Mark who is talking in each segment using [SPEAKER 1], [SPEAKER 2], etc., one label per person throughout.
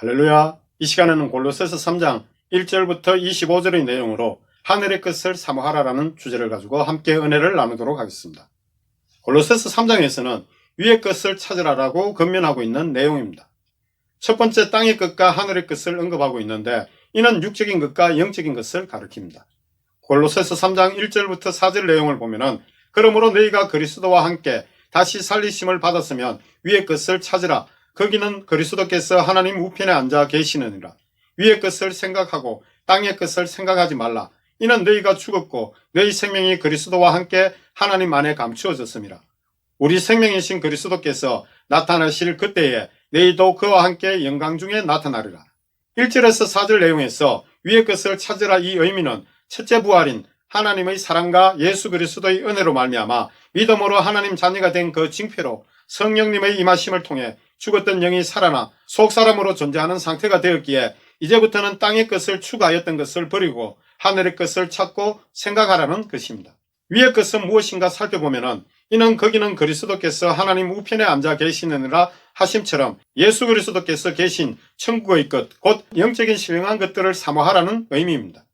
[SPEAKER 1] 할렐루야. 이 시간에는 골로새서 3장 1절부터 25절의 내용으로 하늘의 것을 사모하라라는 주제를 가지고 함께 은혜를 나누도록 하겠습니다. 골로새서 3장에서는 위의 것을 찾으라라고 권면하고 있는 내용입니다. 첫 번째 땅의 것과 하늘의 것을 언급하고 있는데 이는 육적인 것과 영적인 것을 가리킵니다. 골로새서 3장 1절부터 4절 내용을 보면은 그러므로 너희가 그리스도와 함께 다시 살리심을 받았으면 위의 것을 찾으라. 거기는 그리스도께서 하나님 우편에 앉아 계시느니라. 위의 것을 생각하고 땅의 것을 생각하지 말라. 이는 너희가 죽었고 너희 생명이 그리스도와 함께 하나님 안에 감추어졌습니다. 우리 생명이신 그리스도께서 나타나실 그때에 너희도 그와 함께 영광 중에 나타나리라. 1절에서 4절 내용에서 위의 것을 찾으라 이 의미는 첫째 부활인 하나님의 사랑과 예수 그리스도의 은혜로 말미암아 믿음으로 하나님 자녀가 된 그 징표로 성령님의 임하심을 통해 죽었던 영이 살아나 속사람으로 존재하는 상태가 되었기에 이제부터는 땅의 것을 추구하였던 것을 버리고 하늘의 것을 찾고 생각하라는 것입니다. 위의 것은 무엇인가 살펴보면 이는 거기는 그리스도께서 하나님 우편에 앉아 계시느니라 하심처럼 예수 그리스도께서 계신 천국의 것, 곧 영적인 신령한 것들을 사모하라는 의미입니다.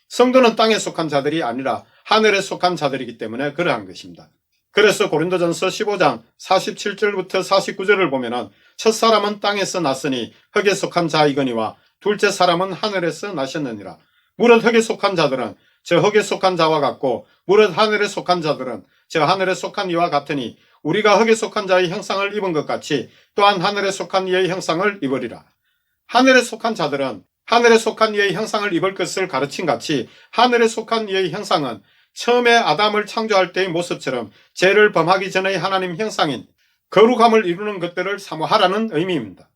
[SPEAKER 1] 성도는 땅에 속한 자들이 아니라 하늘에 속한 자들이기 때문에 그러한 것입니다. 그래서 고린도전서 15장 47절부터 49절을 보면 첫사람은 땅에서 났으니 흙에 속한 자이거니와 둘째 사람은 하늘에서 나셨느니라. 무릇 흙에 속한 자들은 저 흙에 속한 자와 같고 무릇 하늘에 속한 자들은 저 하늘에 속한 이와 같으니 우리가 흙에 속한 자의 형상을 입은 것 같이 또한 하늘에 속한 이의 형상을 입으리라. 하늘에 속한 자들은 하늘에 속한 이의 형상을 입을 것을 가르친 같이 하늘에 속한 이의 형상은 처음에 아담을 창조할 때의 모습처럼 죄를 범하기 전의 하나님 형상인 거룩함을 이루는 것들을 사모하라는 의미입니다.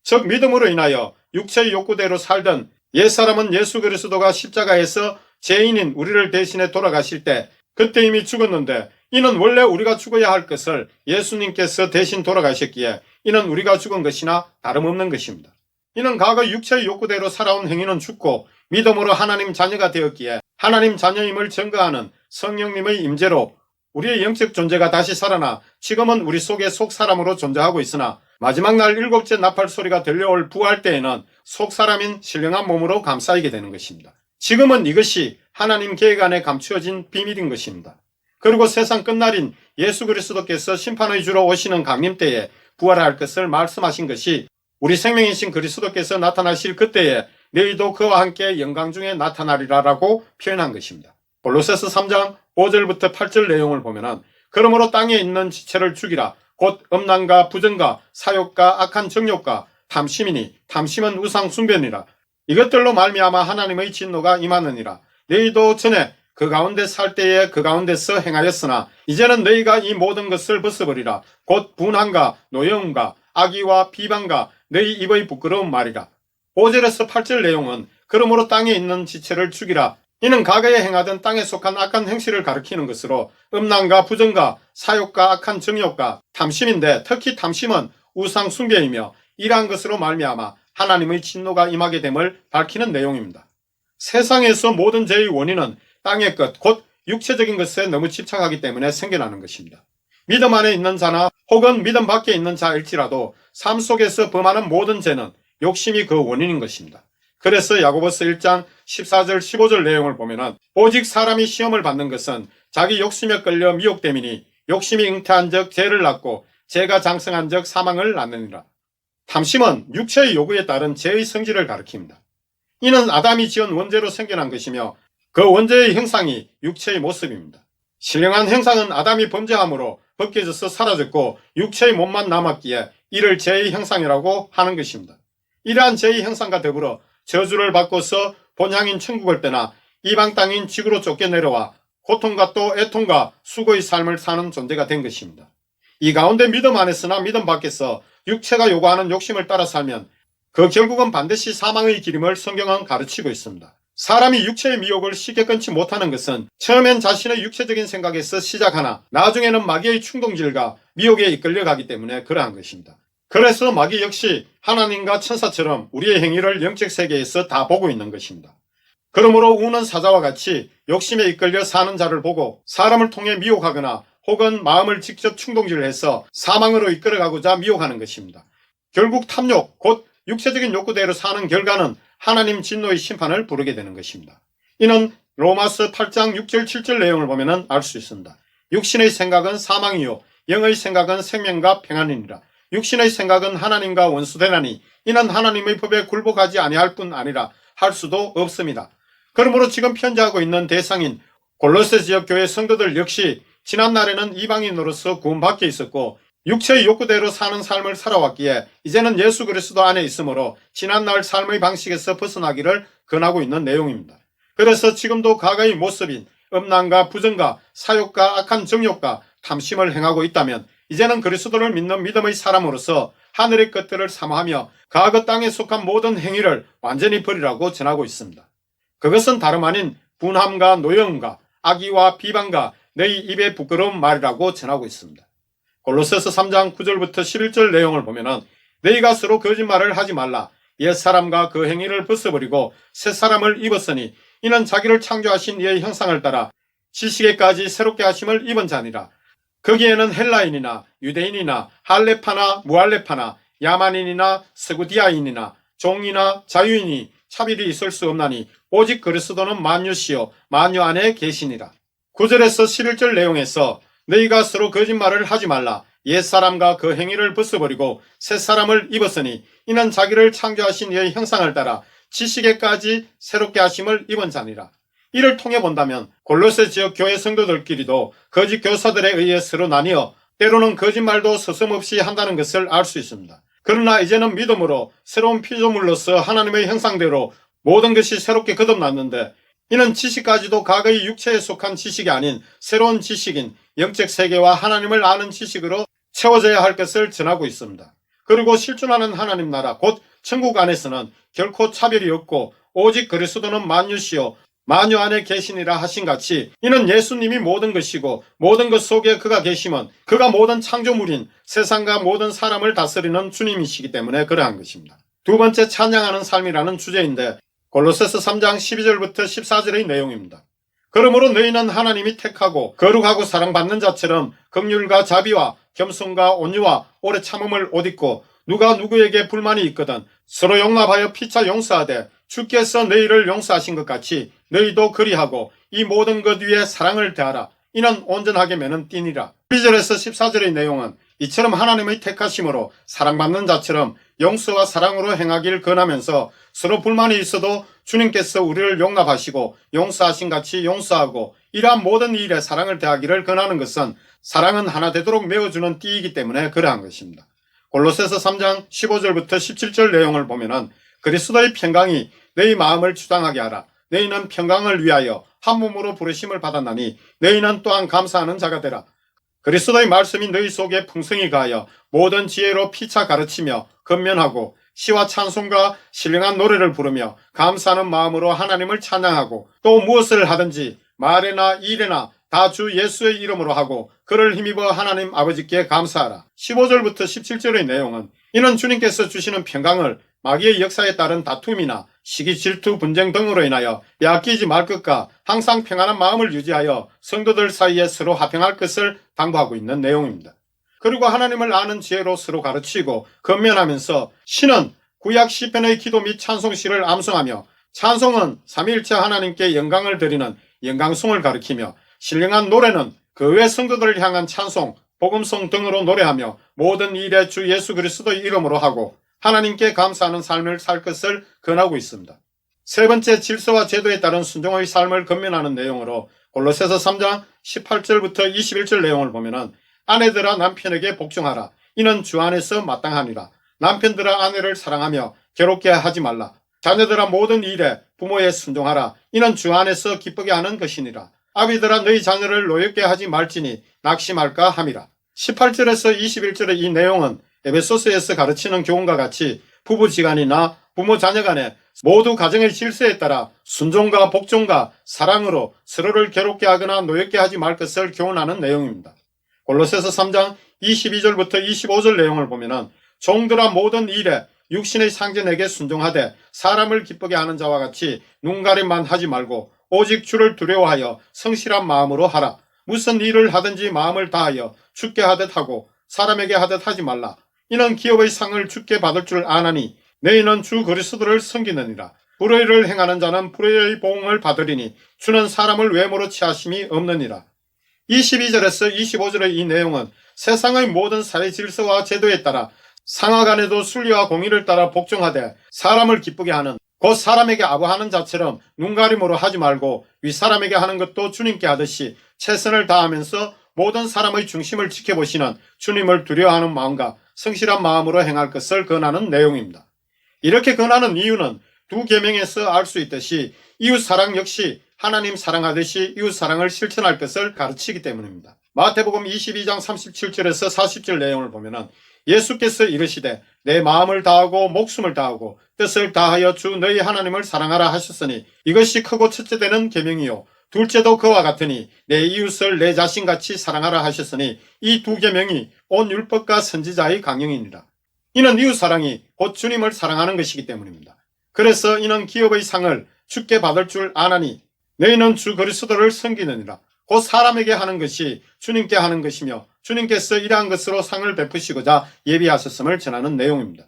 [SPEAKER 1] 즉 믿음으로 인하여 육체의 욕구대로 살던 옛사람은 예수 그리스도가 십자가에서 죄인인 우리를 대신해 돌아가실 때 그때 이미 죽었는데 이는 원래 우리가 죽어야 할 것을 예수님께서 대신 돌아가셨기에 이는 우리가 죽은 것이나 다름없는 것입니다. 이는 과거 육체의 욕구대로 살아온 행위는 죽고 믿음으로 하나님 자녀가 되었기에 하나님 자녀임을 증거하는 성령님의 임재로 우리의 영적 존재가 다시 살아나 지금은 우리 속에 속사람으로 존재하고 있으나 마지막 날 일곱째 나팔 소리가 들려올 부활 때에는 속사람인 신령한 몸으로 감싸이게 되는 것입니다. 지금은 이것이 하나님 계획 안에 감추어진 비밀인 것입니다. 그리고 세상 끝날인 예수 그리스도께서 심판의 주로 오시는 강림 때에 부활할 것을 말씀하신 것이 우리 생명이신 그리스도께서 나타나실 그때에 너희도 그와 함께 영광 중에 나타나리라라고 표현한 것입니다. 골로새서 3장 5절부터 8절 내용을 보면 그러므로 땅에 있는 지체를 죽이라. 곧 음란과 부정과 사욕과 악한 정욕과 탐심이니 탐심은 우상 숭배니라. 이것들로 말미암아 하나님의 진노가 임하느니라. 너희도 전에 그 가운데 살 때에 그 가운데서 행하였으나 이제는 너희가 이 모든 것을 벗어버리라. 곧 분한과 노여움과 악의와 비방과 너희 입의 부끄러운 말이라. 5절에서 8절 내용은 그러므로 땅에 있는 지체를 죽이라. 이는 과거에 행하던 땅에 속한 악한 행실을 가리키는 것으로 음란과 부정과 사욕과 악한 정욕과 탐심인데 특히 탐심은 우상 숭배이며 이러한 것으로 말미암아 하나님의 진노가 임하게 됨을 밝히는 내용입니다. 세상에서 모든 죄의 원인은 땅의 것, 곧 육체적인 것에 너무 집착하기 때문에 생겨나는 것입니다. 믿음 안에 있는 자나 혹은 믿음 밖에 있는 자일지라도 삶 속에서 범하는 모든 죄는 욕심이 그 원인인 것입니다. 그래서 야고보서 1장 14절 15절 내용을 보면 오직 사람이 시험을 받는 것은 자기 욕심에 끌려 미혹됨이니 욕심이 잉태한 적 죄를 낳고 죄가 장성한 적 사망을 낳느니라. 탐심은 육체의 요구에 따른 죄의 성질을 가리킵니다. 이는 아담이 지은 원죄로 생겨난 것이며 그 원죄의 형상이 육체의 모습입니다. 신령한 형상은 아담이 범죄함으로 벗겨져서 사라졌고 육체의 몸만 남았기에 이를 죄의 형상이라고 하는 것입니다. 이러한 죄의 형상과 더불어 저주를 받고서 본향인 천국을 떠나 이방 땅인 지구로 쫓겨내려와 고통과 또 애통과 수고의 삶을 사는 존재가 된 것입니다. 이 가운데 믿음 안에서나 믿음 밖에서 육체가 요구하는 욕심을 따라 살면 그 결국은 반드시 사망의 길임을 성경은 가르치고 있습니다. 사람이 육체의 미혹을 쉽게 끊지 못하는 것은 처음엔 자신의 육체적인 생각에서 시작하나 나중에는 마귀의 충동질과 미혹에 이끌려가기 때문에 그러한 것입니다. 그래서 마귀 역시 하나님과 천사처럼 우리의 행위를 영적 세계에서 다 보고 있는 것입니다. 그러므로 우는 사자와 같이 욕심에 이끌려 사는 자를 보고 사람을 통해 미혹하거나 혹은 마음을 직접 충동질해서 사망으로 이끌어가고자 미혹하는 것입니다. 결국 탐욕, 곧 육체적인 욕구대로 사는 결과는 하나님 진노의 심판을 부르게 되는 것입니다. 이는 로마서 8장 6절 7절 내용을 보면 알 수 있습니다. 육신의 생각은 사망이요 영의 생각은 생명과 평안이니라. 육신의 생각은 하나님과 원수되나니 이는 하나님의 법에 굴복하지 아니할 뿐 아니라 할 수도 없습니다. 그러므로 지금 편지하고 있는 대상인 골로새 지역 교회 성도들 역시 지난날에는 이방인으로서 구원받게 있었고 육체의 욕구대로 사는 삶을 살아왔기에 이제는 예수 그리스도 안에 있으므로 지난날 삶의 방식에서 벗어나기를 권하고 있는 내용입니다. 그래서 지금도 과거의 모습인 음란과 부정과 사욕과 악한 정욕과 탐심을 행하고 있다면 이제는 그리스도를 믿는 믿음의 사람으로서 하늘의 것들을 사모하며 과거 땅에 속한 모든 행위를 완전히 버리라고 전하고 있습니다. 그것은 다름 아닌 분함과 노여움과 악의와 비방과 너희 입에 부끄러운 말이라고 전하고 있습니다. 골로새서 3장 9절부터 11절 내용을 보면은 너희가 서로 거짓말을 하지 말라. 옛사람과 그 행위를 벗어버리고 새사람을 입었으니 이는 자기를 창조하신 이의 형상을 따라 지식에까지 새롭게 하심을 입은 자니라. 거기에는 헬라인이나 유대인이나 할레파나 무할레파나 야만인이나 스구디아인이나 종이나 자유인이 차별이 있을 수 없나니 오직 그리스도는 만유시요 만유 안에 계시니라. 9절에서 11절 내용에서 너희가 서로 거짓말을 하지 말라. 옛사람과 그 행위를 벗어버리고 새사람을 입었으니 이는 자기를 창조하신 이의 형상을 따라 지식에까지 새롭게 하심을 입은 자니라. 이를 통해 본다면 골로새 지역 교회 성도들끼리도 거짓 교사들에 의해 서로 나뉘어 때로는 거짓말도 서슴없이 한다는 것을 알 수 있습니다. 그러나 이제는 믿음으로 새로운 피조물로서 하나님의 형상대로 모든 것이 새롭게 거듭났는데 이는 지식까지도 과거의 육체에 속한 지식이 아닌 새로운 지식인 영적 세계와 하나님을 아는 지식으로 채워져야 할 것을 전하고 있습니다. 그리고 실존하는 하나님 나라 곧 천국 안에서는 결코 차별이 없고 오직 그리스도는 만유시요 만유 안에 계시니라 하신 같이 이는 예수님이 모든 것이고 모든 것 속에 그가 계시면 그가 모든 창조물인 세상과 모든 사람을 다스리는 주님이시기 때문에 그러한 것입니다. 두 번째 찬양하는 삶이라는 주제인데 골로새서 3장 12절부터 14절의 내용입니다. 그러므로 너희는 하나님이 택하고 거룩하고 사랑받는 자처럼 긍휼과 자비와 겸손과 온유와 오래 참음을 옷 입고 누가 누구에게 불만이 있거든 서로 용납하여 피차 용서하되 주께서 너희를 용서하신 것 같이 너희도 그리하고 이 모든 것 위에 사랑을 대하라. 이는 온전하게 매는 띠니라. 12절에서 14절의 내용은 이처럼 하나님의 택하심으로 사랑받는 자처럼 용서와 사랑으로 행하길 권하면서 서로 불만이 있어도 주님께서 우리를 용납하시고 용서하신 같이 용서하고 이러한 모든 일에 사랑을 대하기를 권하는 것은 사랑은 하나 되도록 메워주는 띠이기 때문에 그러한 것입니다. 골로새서 3장 15절부터 17절 내용을 보면은 그리스도의 평강이 너희 마음을 주장하게 하라. 너희는 평강을 위하여 한 몸으로 부르심을 받았나니 너희는 또한 감사하는 자가 되라. 그리스도의 말씀이 너희 속에 풍성히 가하여 모든 지혜로 피차 가르치며 건면하고 시와 찬송과 신령한 노래를 부르며 감사하는 마음으로 하나님을 찬양하고 또 무엇을 하든지 말에나 일에나 다 주 예수의 이름으로 하고 그를 힘입어 하나님 아버지께 감사하라. 15절부터 17절의 내용은 이는 주님께서 주시는 평강을 마귀의 역사에 따른 다툼이나 시기 질투 분쟁 등으로 인하여 빼앗기지 말 것과 항상 평안한 마음을 유지하여 성도들 사이에 서로 화평할 것을 당부하고 있는 내용입니다. 그리고 하나님을 아는 지혜로 서로 가르치고 건면하면서 시는 구약 시편의 기도 및 찬송시를 암송하며 찬송은 삼위일체 하나님께 영광을 드리는 영광송을 가리키며 신령한 노래는 그 외 성도들을 향한 찬송, 복음송 등으로 노래하며 모든 일에 주 예수 그리스도의 이름으로 하고 하나님께 감사하는 삶을 살 것을 권하고 있습니다. 세 번째 질서와 제도에 따른 순종의 삶을 건면하는 내용으로 골로새서 3장 18절부터 21절 내용을 보면은 아내들아 남편에게 복종하라. 이는 주 안에서 마땅하니라. 남편들아 아내를 사랑하며 괴롭게 하지 말라. 자녀들아 모든 일에 부모에 순종하라. 이는 주 안에서 기쁘게 하는 것이니라. 아비들아 너희 자녀를 노엽게 하지 말지니 낙심할까 함이라. 18절에서 21절의 이 내용은 에베소서에서 가르치는 교훈과 같이 부부지간이나 부모 자녀간에 모두 가정의 질서에 따라 순종과 복종과 사랑으로 서로를 괴롭게 하거나 노엽게 하지 말 것을 교훈하는 내용입니다. 골로새서 3장 22절부터 25절 내용을 보면은 종들아 모든 일에 육신의 상전에게 순종하되 사람을 기쁘게 하는 자와 같이 눈가림만 하지 말고 오직 주를 두려워하여 성실한 마음으로 하라. 무슨 일을 하든지 마음을 다하여 주께 하듯 하고 사람에게 하듯 하지 말라. 이는 기업의 상을 주께 받을 줄 아나니 너희는 주 그리스도를 섬기느니라. 불의를 행하는 자는 불의의 보응을 받으리니 주는 사람을 외모로 취하심이 없느니라. 22절에서 25절의 이 내용은 세상의 모든 사회 질서와 제도에 따라 상하 간에도 순리와 공의를 따라 복종하되 사람을 기쁘게 하는, 곧 사람에게 아부하는 자처럼 눈가림으로 하지 말고 윗사람에게 하는 것도 주님께 하듯이 최선을 다하면서 모든 사람의 중심을 지켜보시는 주님을 두려워하는 마음과 성실한 마음으로 행할 것을 권하는 내용입니다. 이렇게 권하는 이유는 두 계명에서 알 수 있듯이 이웃사랑 역시 하나님 사랑하듯이 이웃사랑을 실천할 것을 가르치기 때문입니다. 마태복음 22장 37절에서 40절 내용을 보면 예수께서 이르시되 내 마음을 다하고 목숨을 다하고 뜻을 다하여 주 너희 하나님을 사랑하라 하셨으니 이것이 크고 첫째 되는 계명이요 둘째도 그와 같으니 내 이웃을 내 자신같이 사랑하라 하셨으니 이 두 계명이 온 율법과 선지자의 강령이니라. 이는 이웃사랑이 곧 주님을 사랑하는 것이기 때문입니다. 그래서 이는 기업의 상을 주께 받을 줄 아나니 너희는 주 그리스도를 섬기느니라. 곧 사람에게 하는 것이 주님께 하는 것이며 주님께서 이러한 것으로 상을 베푸시고자 예비하셨음을 전하는 내용입니다.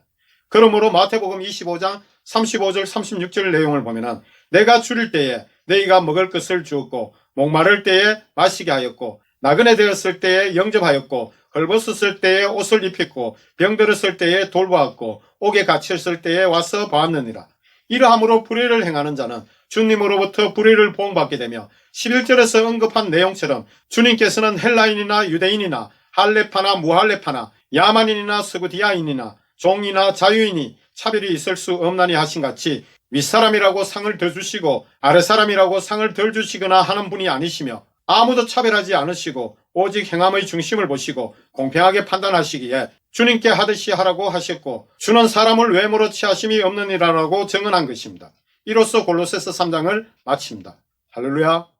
[SPEAKER 1] 그러므로 마태복음 25장 35절 36절 내용을 보면 내가 줄일 때에 너희가 먹을 것을 주었고 목마를 때에 마시게 하였고 나그네 되었을 때에 영접하였고 헐벗었을 때에 옷을 입혔고 병들었을 때에 돌보았고 옥에 갇혔을 때에 와서 보았느니라. 이러함으로 불의를 행하는 자는 주님으로부터 불의를 보응받게 되며 11절에서 언급한 내용처럼 주님께서는 헬라인이나 유대인이나 할레파나 무할레파나 야만인이나 스구디아인이나 종이나 자유인이 차별이 있을 수 없나니 하신 같이 윗사람이라고 상을 더 주시고 아랫사람이라고 상을 덜 주시거나 하는 분이 아니시며 아무도 차별하지 않으시고 오직 행함의 중심을 보시고 공평하게 판단하시기에 주님께 하듯이 하라고 하셨고 주는 사람을 외모로 취하심이 없느니라라고 증언한 것입니다. 이로써 골로새서 3장을 마칩니다. 할렐루야.